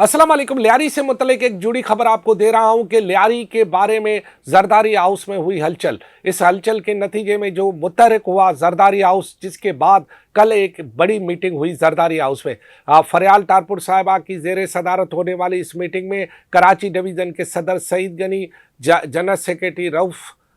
अस्सलाम वालेकुम। लियारी से मुतल्लिक एक जुड़ी खबर आपको दे रहा हूं कि लियारी के बारे में जरदारी हाउस में हुई हलचल। इस हलचल के नतीजे में जो मुतहर्रिक हुआ जरदारी हाउस, जिसके बाद कल एक बड़ी मीटिंग हुई जरदारी हाउस में। फरियाल टारपुर साहिबा की जेर सदारत होने वाली इस मीटिंग में कराची डिवीज़न के सदर सईद गनी, जनरल सेक्रेटरी रऊफ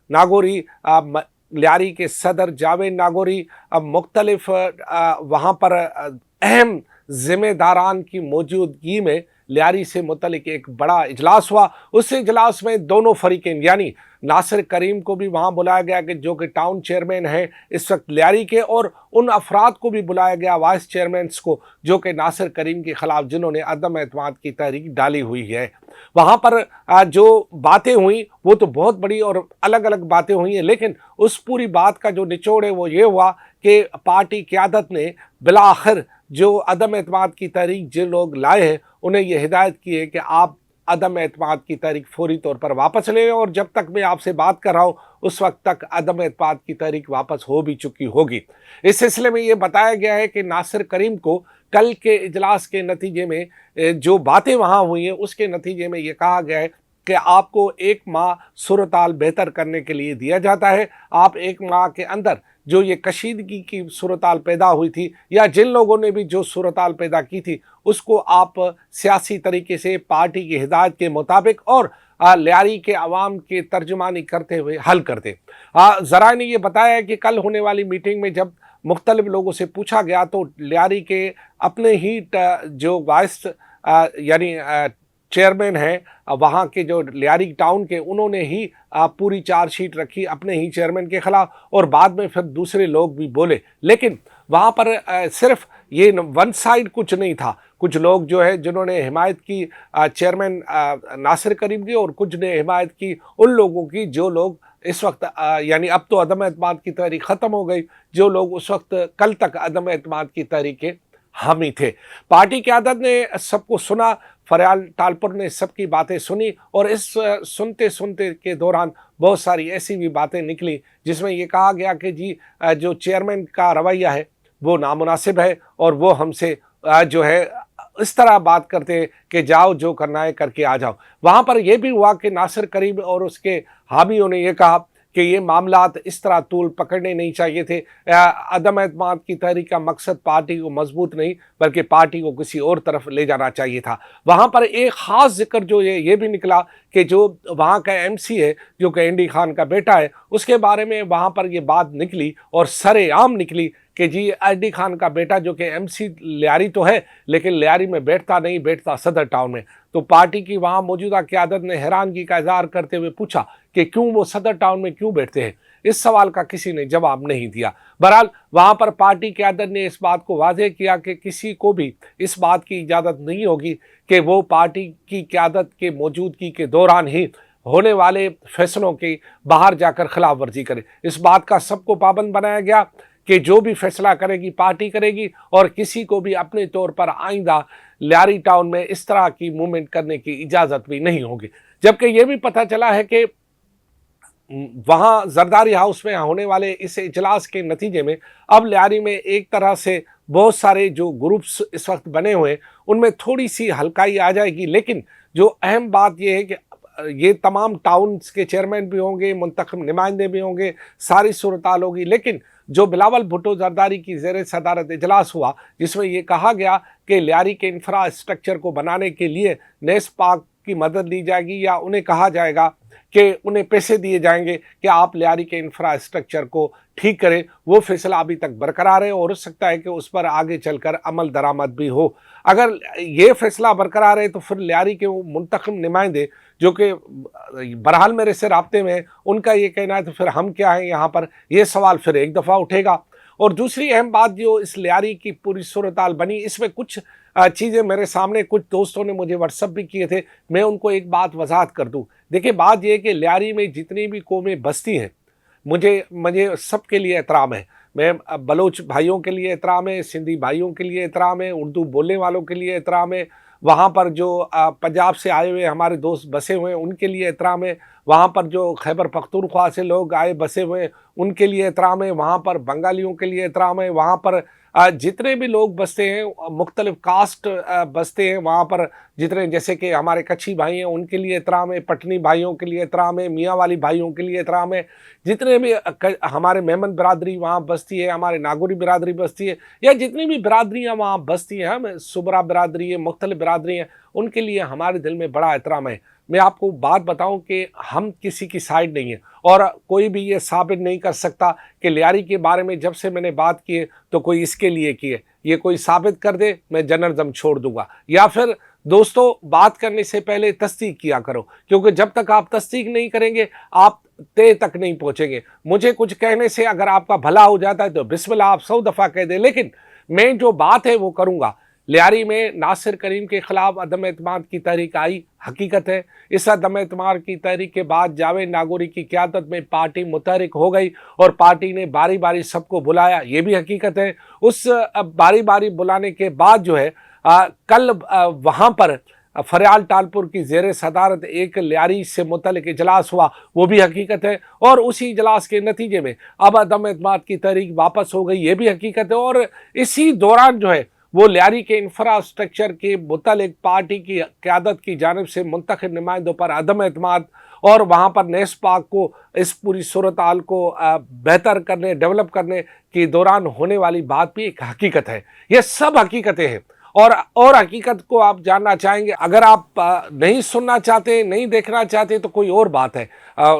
नागौरी, लियारी के सदर जावेद नागौरी, मुख्तलिफ वहाँ पर अहम जिम्मेदारान की मौजूदगी में लियारी से मुतल्लिक एक बड़ा इजलास हुआ। उस इजलास में दोनों फरीकें यानी नासिर करीम को भी वहाँ बुलाया गया कि जो कि टाउन चेयरमैन हैं इस वक्त लियारी के, और उन अफराद को भी बुलाया गया वाइस चेयरमैन्स को जो कि नासिर करीम के ख़िलाफ़ जिन्होंने अदम एतमाद की तहरीक डाली हुई है। वहाँ पर जो बातें हुई वो तो बहुत बड़ी और अलग अलग बातें हुई हैं, लेकिन उस पूरी बात का जो निचोड़ है वो ये हुआ कि पार्टी क़यादत ने बिला आखिर जो अदम एतमाद की तहरीक जो लोग लाए हैं उन्हें यह हिदायत की है कि आप अदम एतमाद की तहरीक फौरी तौर पर वापस लें, और जब तक मैं आपसे बात कर रहा हूँ उस वक्त तक अदम एतमाद की तहरीक वापस हो भी चुकी होगी। इस सिलसिले में ये बताया गया है कि नासिर करीम को कल के इजलास के नतीजे में जो बातें वहाँ हुई हैं उसके नतीजे में ये कहा गया है कि आपको एक माह सूरत-हाल बेहतर करने के लिए दिया जाता है। आप एक माह के अंदर जो ये कशीदगी की सूरत-हाल पैदा हुई थी या जिन लोगों ने भी जो सूरत-हाल पैदा की थी उसको आप सियासी तरीके से पार्टी की हिदायत के मुताबिक और लियारी के अवाम के तर्जुमानी करते हुए हल करते। ज़राए ने ये बताया कि कल होने वाली मीटिंग में जब मुख्तलिफ लोगों से पूछा गया तो लियारी के अपने ही जो वाइस यानी चेयरमैन हैं वहाँ के जो लियारी टाउन के, उन्होंने ही पूरी चार्जशीट रखी अपने ही चेयरमैन के ख़िलाफ़, और बाद में फिर दूसरे लोग भी बोले। लेकिन वहाँ पर सिर्फ ये वन साइड कुछ नहीं था। कुछ लोग जो है जिन्होंने हिमायत की चेयरमैन नासिर करीम की, और कुछ ने हिमायत की उन लोगों की जो लोग इस वक्त यानी अब तो अदम एतमाद की तहरीक ख़त्म हो गई, जो लोग उस वक्त कल तक अदम एतमाद की तहरीक के हामी थे। पार्टी क़यादत ने सबको सुना, फरियाल टालपुर ने सबकी बातें सुनी, और इस सुनते सुनते के दौरान बहुत सारी ऐसी भी बातें निकली जिसमें ये कहा गया कि जी जो चेयरमैन का रवैया है वो नामुनासिब है, और वो हमसे जो है इस तरह बात करते हैं कि जाओ जो करना है करके आ जाओ। वहाँ पर यह भी हुआ कि नासिर करीम और उसके हामियों ने यह कहा कि ये मामलात इस तरह तूल पकड़ने नहीं चाहिए थे। अदम एतमाद की तहरीक का मकसद पार्टी को मजबूत नहीं बल्कि पार्टी को किसी और तरफ ले जाना चाहिए था। वहाँ पर एक ख़ास जिक्र जो ये भी निकला कि जो वहाँ का एमसी है जो कि एंडी खान का बेटा है, उसके बारे में वहाँ पर ये बात निकली और सरेआम निकली कि जी एंडी खान का बेटा जो कि एमसी लियारी तो है लेकिन लियारी में बैठता नहीं, बैठता सदर टाउन में। तो पार्टी की वहाँ मौजूदा क़यादत ने हैरानगी का इज़हार करते हुए पूछा कि क्यों वो सदर टाउन में क्यों बैठते हैं। इस सवाल का किसी ने जवाब नहीं दिया। बहरहाल वहाँ पर पार्टी क़यादत ने इस बात को वाज़ेह किया कि किसी को भी इस बात की इजाज़त नहीं होगी कि वो पार्टी की क़यादत के मौजूदगी के दौरान ही होने वाले फैसलों की बाहर जाकर खिलाफ वर्जी करे। इस बात का सबको पाबंद बनाया गया कि जो भी फैसला करेगी पार्टी करेगी, और किसी को भी अपने तौर पर आइंदा लियारी टाउन में इस तरह की मूवमेंट करने की इजाज़त भी नहीं होगी। जबकि ये भी पता चला है कि वहाँ जरदारी हाउस में होने वाले इस इजलास के नतीजे में अब लियारी में एक तरह से बहुत सारे जो ग्रुप्स इस वक्त बने हुए हैं उनमें थोड़ी सी हल्काई आ जाएगी। लेकिन जो अहम बात यह है कि ये तमाम टाउन्स के चेयरमैन भी होंगे, मुंतखब नुमाइंदे भी होंगे, सारी सूरत-हाल होगी। लेकिन जो बिलावल भुट्टो जरदारी की ज़ेर सदारत इजलास हुआ जिसमें ये कहा गया कि लियारी के इंफ्रास्ट्रक्चर को बनाने के लिए नेस्पाक की मदद ली जाएगी या उन्हें कहा जाएगा कि उन्हें पैसे दिए जाएंगे कि आप लियारी के इंफ्रास्ट्रक्चर को ठीक करें, वो फैसला अभी तक बरकरार है और हो सकता है कि उस पर आगे चलकर अमल दरामद भी हो। अगर ये फैसला बरकरार है तो फिर लियारी के वो मुंतखब नुमाइंदे जो कि बहरहाल मेरे से राब्ते में उनका ये कहना है तो फिर हम क्या हैं यहाँ पर, ये सवाल फिर एक दफ़ा उठेगा। और दूसरी अहम बात जो इस लियारी की पूरी सूरत-हाल बनी, इसमें कुछ चीज़ें मेरे सामने कुछ दोस्तों ने मुझे व्हाट्सअप भी किए थे, मैं उनको एक बात वजाहत कर दूँ। देखिए बात यह है कि लियारी में जितनी भी कौमें बसती हैं मुझे सबके लिए एहतराम है। मैं बलोच भाइयों के लिए एहतराम है, सिंधी भाइयों के लिए एहतराम है, उर्दू बोलने वालों के लिए एहतराम है, वहाँ पर जो पंजाब से आए हुए हमारे दोस्त बसे हुए हैं उनके लिए एहतराम है, وہاں پر جو خیبر پختونخوا سے لوگ آئے بسے ہوئے ان کے لیے احترام ہے، وہاں پر بنگالیوں کے لیے احترام ہے، وہاں پر جتنے بھی لوگ بستے ہیں مختلف کاسٹ بستے ہیں وہاں پر، جتنے جیسے کہ ہمارے کچھی بھائی ہیں ان کے لیے احترام ہے، پٹنی بھائیوں کے لیے احترام ہے، میاں والی بھائیوں کے لیے احترام ہے، جتنے بھی ہمارے میمن برادری وہاں بستی ہے، ہمارے ناگوری برادری بستی ہے، یا جتنی بھی برادریاں وہاں بستی ہیں، ہم سبرا برادری ہے، مختلف برادری ہیں، ان کے لیے ہمارے دل میں بڑا احترام ہے۔ میں آپ کو بات بتاؤں کہ ہم کسی کی سائیڈ نہیں ہیں، اور کوئی بھی یہ ثابت نہیں کر سکتا کہ لیاری کے بارے میں جب سے میں نے بات کی ہے تو کوئی اس کے لیے کی ہے، یہ کوئی ثابت کر دے میں جرنلزم چھوڑ دوں گا۔ یا پھر دوستو، بات کرنے سے پہلے تصدیق کیا کرو، کیونکہ جب تک آپ تصدیق نہیں کریں گے آپ طے تک نہیں پہنچیں گے۔ مجھے کچھ کہنے سے اگر آپ کا بھلا ہو جاتا ہے تو بسم اللہ آپ 100 دفعہ کہہ دیں، لیکن میں جو بات ہے وہ کروں گا۔ لیاری میں ناصر کریم کے خلاف عدم اعتماد کی تحریک آئی، حقیقت ہے۔ اس عدم اعتماد کی تحریک کے بعد جاوید ناگوری کی قیادت میں پارٹی متحرک ہو گئی اور پارٹی نے باری باری سب کو بلایا، یہ بھی حقیقت ہے۔ اس باری باری بلانے کے بعد جو ہے کل وہاں پر فریال ٹالپور کی زیر صدارت ایک لیاری سے متعلق اجلاس ہوا، وہ بھی حقیقت ہے، اور اسی اجلاس کے نتیجے میں اب عدم اعتماد کی تحریک واپس ہو گئی، یہ بھی حقیقت ہے۔ اور اسی دوران جو ہے وہ لیاری کے انفراسٹرکچر کے متعلق پارٹی کی قیادت کی جانب سے منتخب نمائندوں پر عدم اعتماد، اور وہاں پر نیس پاک کو اس پوری صورتحال کو بہتر کرنے، ڈیولپ کرنے کے دوران ہونے والی بات بھی ایک حقیقت ہے۔ یہ سب حقیقتیں ہیں، اور حقیقت کو آپ جاننا چاہیں گے، اگر آپ نہیں سننا چاہتے، نہیں دیکھنا چاہتے تو کوئی اور بات ہے،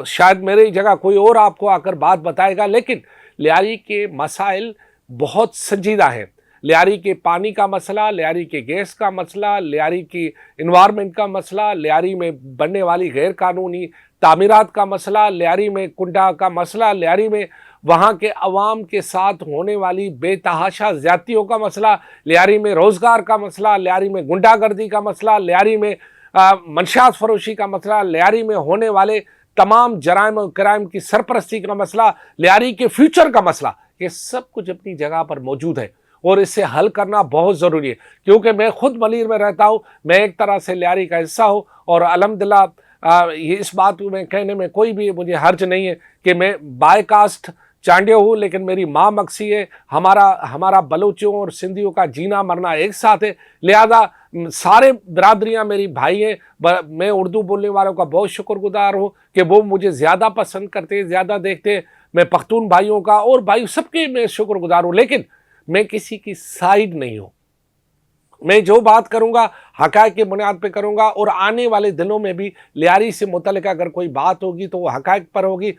شاید میری جگہ کوئی اور آپ کو آ کر بات بتائے گا، لیکن لیاری کے مسائل بہت سنجیدہ ہیں۔ لیاری کے پانی کا مسئلہ، لیاری کے گیس کا مسئلہ، لیاری کی انوائرمنٹ کا مسئلہ، لیاری میں بننے والی غیر قانونی تعمیرات کا مسئلہ، لیاری میں کنڈا کا مسئلہ، لیاری میں وہاں کے عوام کے ساتھ ہونے والی بے تحاشا زیادتیوں کا مسئلہ، لیاری میں روزگار کا مسئلہ، لیاری میں گنڈا گردی کا مسئلہ، لیاری میں منشیات فروشی کا مسئلہ، لیاری میں ہونے والے تمام جرائم و کرائم کی سرپرستی کا مسئلہ، لیاری کے فیوچر کا مسئلہ، یہ سب کچھ اپنی جگہ پر موجود ہے، اور اسے حل کرنا بہت ضروری ہے۔ کیونکہ میں خود ملیر میں رہتا ہوں، میں ایک طرح سے لیاری کا حصہ ہوں، اور الحمدللہ یہ اس بات میں کہنے میں کوئی بھی مجھے حرج نہیں ہے کہ میں بائی کاسٹ چانڈیو ہوں، لیکن میری ماں مکسی ہے، ہمارا بلوچوں اور سندھیوں کا جینا مرنا ایک ساتھ ہے، لہذا سارے برادریاں میری بھائی ہیں۔ میں اردو بولنے والوں کا بہت شکر گزار ہوں کہ وہ مجھے زیادہ پسند کرتے ہیں، زیادہ دیکھتے ہیں۔ میں پختون بھائیوں کا اور بھائی سب کے میں شکر گزار ہوں، لیکن میں کسی کی سائیڈ نہیں ہوں۔ میں جو بات کروں گا حقائق کی بنیاد پہ کروں گا، اور آنے والے دنوں میں بھی لیاری سے متعلق اگر کوئی بات ہوگی تو وہ حقائق پر ہوگی،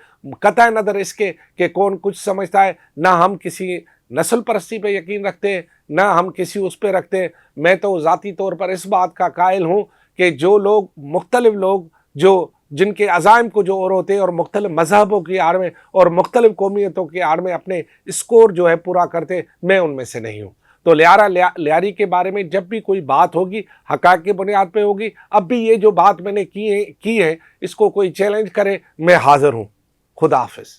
قطع نظر اس کے کہ کون کچھ سمجھتا ہے۔ نہ ہم کسی نسل پرستی پہ یقین رکھتے ہیں، نہ ہم کسی اس پہ رکھتے ہیں۔ میں تو ذاتی طور پر اس بات کا قائل ہوں کہ جو لوگ مختلف لوگ جن کے عزائم کو جو اور ہوتے ہیں، اور مختلف مذہبوں کی آڑ میں اور مختلف قومیتوں کی آڑ میں اپنے اسکور جو ہے پورا کرتے، میں ان میں سے نہیں ہوں۔ تو لیاری کے بارے میں جب بھی کوئی بات ہوگی حقائق کی بنیاد پہ ہوگی۔ اب بھی یہ جو بات میں نے کی ہے اس کو کوئی چیلنج کرے، میں حاضر ہوں۔ خدا حافظ۔